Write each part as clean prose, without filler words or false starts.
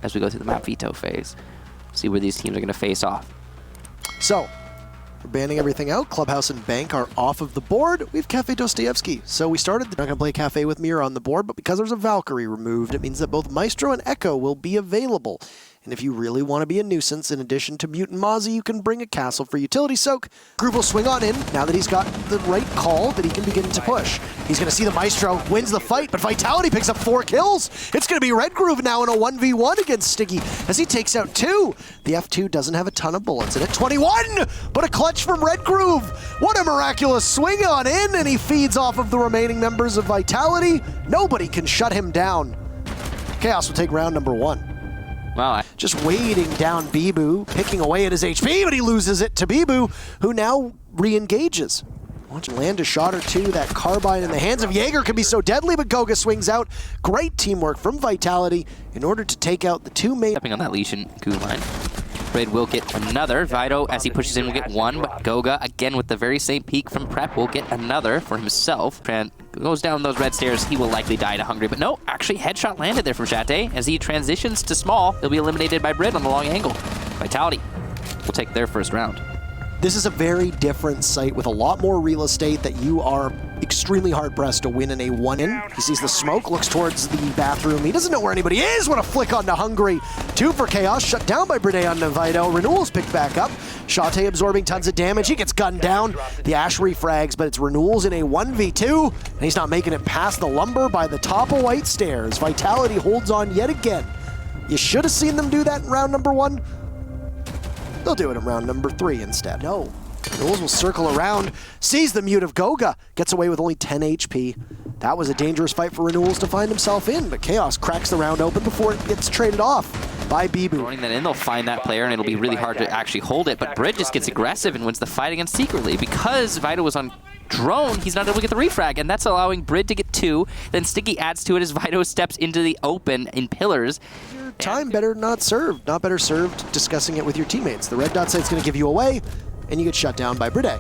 as we go through the map veto phase. See where these teams are going to face off. So, we're banning everything out. Clubhouse and Bank are off of the board. We have Cafe Dostoevsky. So we started, not going to play Cafe with Mirror on the board, but because there's a Valkyrie removed, it means that both Maestro and Echo will be available. And if you really want to be a nuisance, in addition to Mutant Mozzie, you can bring a castle for utility soak. Groove will swing on in, now that he's got the right call that he can begin to push. He's going to see the Maestro, wins the fight, but Vitality picks up 4 kills. It's going to be Red Groove now in a 1v1 against Stiggy as he takes out 2. The F2 doesn't have a ton of bullets in it. 21, but a clutch from Red Groove. What a miraculous swing on in, and he feeds off of the remaining members of Vitality. Nobody can shut him down. Chaos will take round number 1. Wow. Just waiting down Bibu, picking away at his HP, but he loses it to Bibu, who now re-engages. Watch him land a shot or two. That carbine in the hands of Jaeger can be so deadly, but Goga swings out. Great teamwork from Vitality in order to take out the 2 main. Stepping on that Lesion Goo line. Red will get another. Vito, as he pushes in, will get 1, but Goga, again with the very same peak from Prep, will get another for himself. Goes down those red stairs, he will likely die to Hungry, but no, actually headshot landed there from Shate. As he transitions to small, he'll be eliminated by Brid on the long angle. Vitality will take their first round. This is a very different site with a lot more real estate that you are extremely hard-pressed to win in a 1-in. He sees the smoke, looks towards the bathroom. He doesn't know where anybody is. What a flick onto Hungry. 2 for Chaos, shut down by Brede on Vito. Renewal's picked back up. Shate absorbing tons of damage. He gets gunned down. The Ash refrags, but it's Renewal's in a 1v2, and he's not making it past the lumber by the top of White Stairs. Vitality holds on yet again. You should have seen them do that in round number 1. They'll do it in round number 3 instead. No. Renewals will circle around, sees the mute of Goga, gets away with only 10 HP. That was a dangerous fight for Renewals to find himself in, but Chaos cracks the round open before it gets traded off by Bibu. Throwing that in, they'll find that player, and it'll be really hard to actually hold it, but Brid just gets aggressive and wins the fight against Secretly. Because Vito was on drone, he's not able to get the refrag, and that's allowing Brid to get 2. Then Sticky adds to it as Vito steps into the open in pillars. Time better not served. Not better served discussing it with your teammates. The red dot site's going to give you away, and you get shut down by Brede.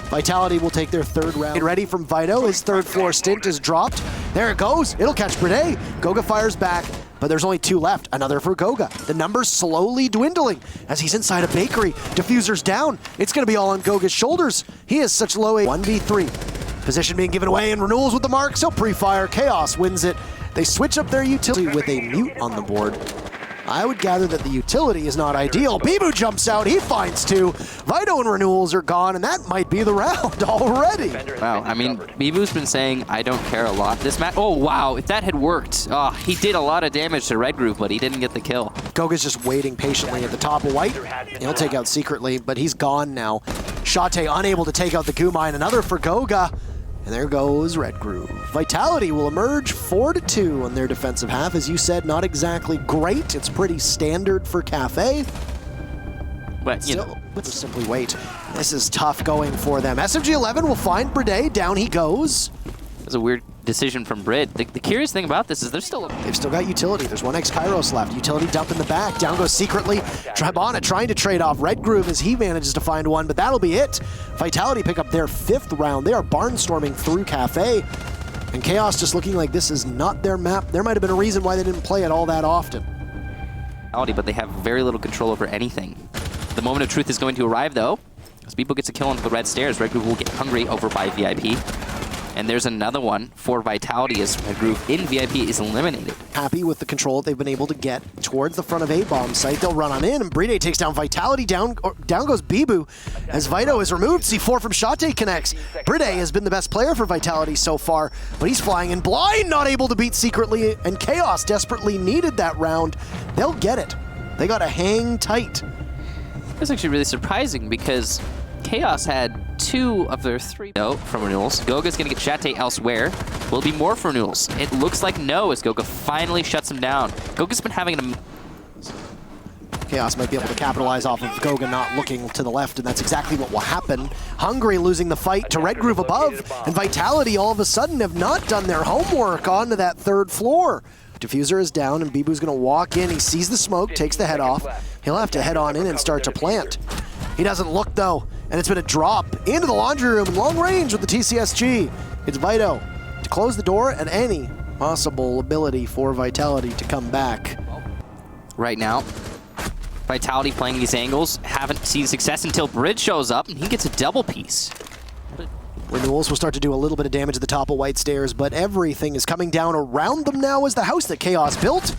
Vitality will take their 3rd round. Get ready from Vito. His 3rd floor stint is dropped. There it goes. It'll catch Brede. Goga fires back, but there's only 2 left. Another for Goga. The number's slowly dwindling as he's inside a bakery. Diffuser's down. It's going to be all on Goga's shoulders. He has such low A. 1v3. Position being given away, and Renewals with the mark, so pre-fire. Chaos wins it. They switch up their utility with a mute on the board. I would gather that the utility is not ideal. Bibu jumps out, he finds 2. Vito and Renewals are gone, and that might be the round already. Wow, I mean, Bibu's been saying, I don't care a lot. This match, oh wow, if that had worked, he did a lot of damage to Red Groove, but he didn't get the kill. Goga's just waiting patiently at the top of White. He'll take out Secretly, but he's gone now. Shate unable to take out the goo mine, another for Goga. And there goes Red Groove. Vitality will emerge 4-2 on their defensive half. As you said, not exactly great. It's pretty standard for Cafe. But, you know, let's simply wait. This is tough going for them. SiegeGG will find Brede. Down he goes. It's a weird decision from Brid. The curious thing about this is they've still got utility. There's 1 X-Kairos left. Utility dump in the back. Down goes Secretly. Tribana trying to trade off Red Groove as he manages to find 1, but that'll be it. Vitality pick up their 5th round. They are barnstorming through Cafe. And Chaos just looking like this is not their map. There might have been a reason why they didn't play it all that often. But they have very little control over anything. The moment of truth is going to arrive, though. As Bibu gets a kill onto the red stairs, Red Groove will get Hungry over by VIP. And there's another one for Vitality as Red Groove in VIP is eliminated. Happy with the control they've been able to get towards the front of A-bomb site. They'll run on in, and Brede takes down Vitality. Down goes Bibu as Vito is removed. C4 from Shate connects. Brede has been the best player for Vitality so far, but he's flying in blind, not able to beat Secretly, and Chaos desperately needed that round. They'll get it. They got to hang tight. It's actually really surprising because Chaos had 2 of their 3 from Renewals. Goga's going to get Shate elsewhere. Will it be more for Renewals? It looks like no, as Goga finally shuts him down. Goga's been having an Chaos might be able to capitalize off of Goga not looking to the left, and that's exactly what will happen. Hungry losing the fight to Red Groove above, and Vitality all of a sudden have not done their homework onto that 3rd floor. Diffuser is down, and Bibu's going to walk in. He sees the smoke, takes the head off. He'll have to head on in and start to plant. He doesn't look, though, and it's been a drop into the laundry room in long range with the TCSG. It's Vito to close the door and any possible ability for Vitality to come back. right now. Vitality playing these angles, haven't seen success until Bridge shows up, and he gets a double piece. Renewals will start to do a little bit of damage at the top of White Stairs, but everything is coming down around them now as the house that Chaos built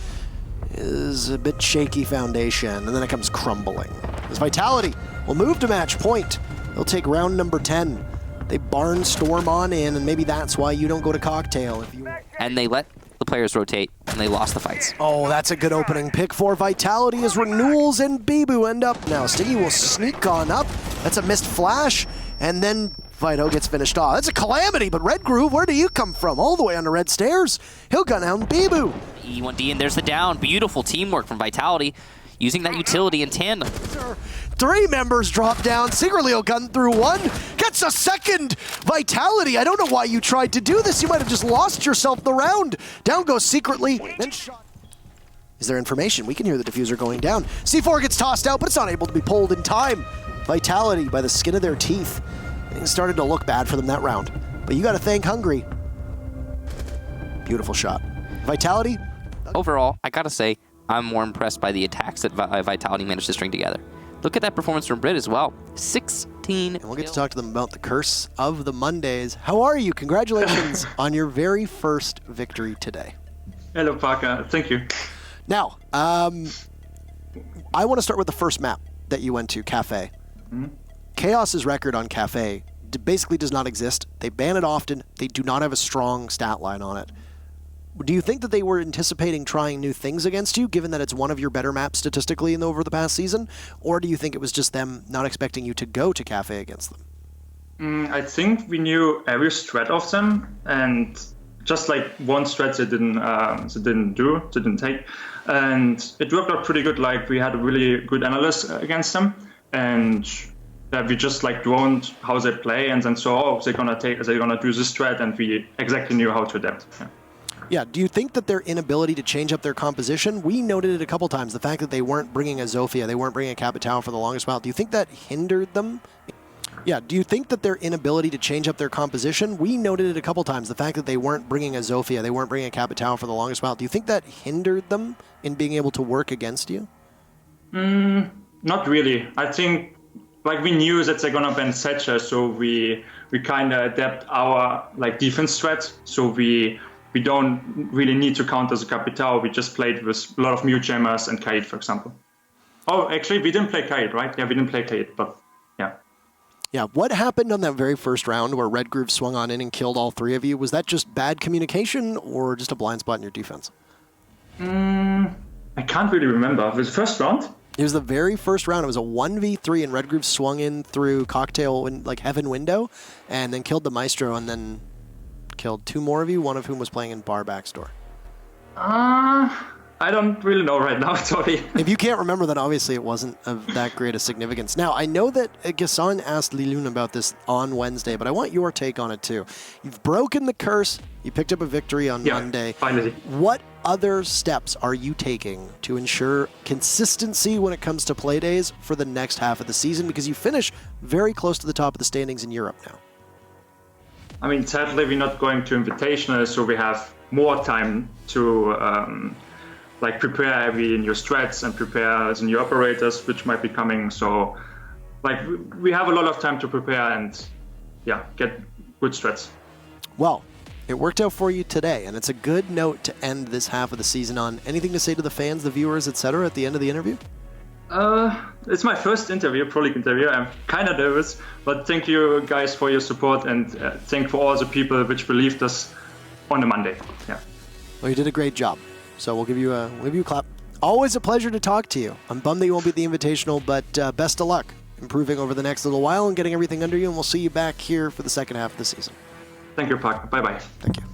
is a bit shaky foundation, and then it comes crumbling. As Vitality will move to match point. They'll take round number 10. They barnstorm on in, and maybe that's why you don't go to Cocktail. If you... And they let the players rotate, and they lost the fights. Oh, that's a good opening pick for Vitality as Renewals and Bibu end up now. Stiggy will sneak on up. That's a missed flash, and then Vito gets finished off. That's a calamity, but Red Groove, where do you come from? All the way onto Red Stairs. He'll gun down Bibu. E1D, and there's the down. Beautiful teamwork from Vitality, using that utility in tandem. 3 members drop down. Secretly will gun through 1. Gets a second. Vitality, I don't know why you tried to do this. You might have just lost yourself the round. Down goes Secretly, then shot. Is there information? We can hear the diffuser going down. C4 gets tossed out, but it's not able to be pulled in time. Vitality, by the skin of their teeth. Things started to look bad for them that round. But you got to thank Hungry. Beautiful shot. Vitality. Overall, I gotta say, I'm more impressed by the attacks that Vitality managed to string together. Look at that performance from Brit as well. 16. And we'll get to talk to them about the curse of the Mondays. How are you? Congratulations on your very first victory today. Hello, Parker. Thank you. Now, I want to start with the first map that you went to, Cafe. Mm-hmm. Chaos's record on Cafe basically does not exist. They ban it often. They do not have a strong stat line on it. Do you think that they were anticipating trying new things against you, given that it's one of your better maps statistically over the past season? Or do you think it was just them not expecting you to go to Cafe against them? I think we knew every strat of them, and just like one strat they didn't take, and it worked out pretty good. Like we had a really good analyst against them, and we just like droned how they play, and then saw they're gonna do this strat, and we exactly knew how to adapt. Yeah. Yeah, do you think that their inability to change up their composition, we noted it a couple times, the fact that they weren't bringing a Zofia, they weren't bringing a Capitao for the longest while, do you think that hindered them? Yeah, do you think that their inability to change up their composition, we noted it a couple times, the fact that they weren't bringing a Zofia, they weren't bringing a Capitao for the longest while, do you think that hindered them in being able to work against you? Not really. I think like we knew that they're gonna ban Setcher, so we kind of adapt our like defense strat, so we don't really need to counter the Capitao. We just played with a lot of Mute Jammers and Kaid, for example. Oh, actually, we didn't play Kaid, right? Yeah, we didn't play Kaid, but yeah. Yeah, what happened on that very first round where Red Groove swung on in and killed all 3 of you? Was that just bad communication or just a blind spot in your defense? I can't really remember. Was it the first round? It was the very first round. It was a 1v3 and Red Groove swung in through Cocktail in like Heaven Window and then killed the Maestro and then killed 2 more of you, one of whom was playing in Bar Backstore. I don't really know right now, sorry. If you can't remember, then obviously it wasn't of that great a significance. Now, I know that Gassan asked Lilun about this on Wednesday, but I want your take on it too. You've broken the curse. You picked up a victory on Monday. Finally. What other steps are you taking to ensure consistency when it comes to play days for the next half of the season? Because you finish very close to the top of the standings in Europe now. I mean, sadly, we're not going to Invitational, so we have more time to like prepare every new strats and prepare the new operators, which might be coming. So, like, we have a lot of time to prepare and, yeah, get good strats. Well, it worked out for you today, and it's a good note to end this half of the season on. Anything to say to the fans, the viewers, etc. at the end of the interview? It's my first interview, Pro League interview. I'm kind of nervous, but thank you guys for your support and thank for all the people which believed us on a Monday. Yeah. Well, you did a great job. So we'll give you a clap. Always a pleasure to talk to you. I'm bummed that you won't be at the Invitational, but best of luck improving over the next little while and getting everything under you, and we'll see you back here for the second half of the season. Thank you, Park. Bye-bye. Thank you.